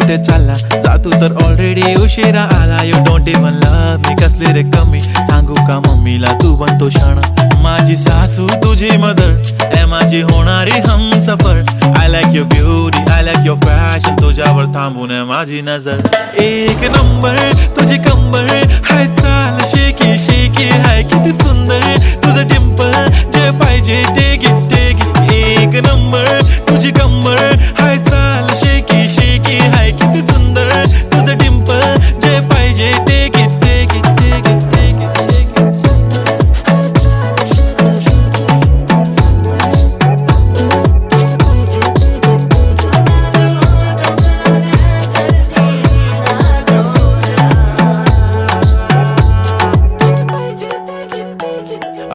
कुठे चालला जा तू सर ऑलरेडी उशिरा आला. You don't even love me कसले रे कमी सांगू का मम्मीला तू बनतो शाणा. माझी सासू तुझी मदर ए माझी होणारी Humsafar. I like your beauty I like your fashion तुझ्यावर थांबून माझी नजर. एक नंबर तुझी कंबर हाय चाल शेकी शेकी हाय किती सुंदर तुझं डिंपल जे पाहिजे टेक इट टेक इट. एक नंबर तुझी कंबर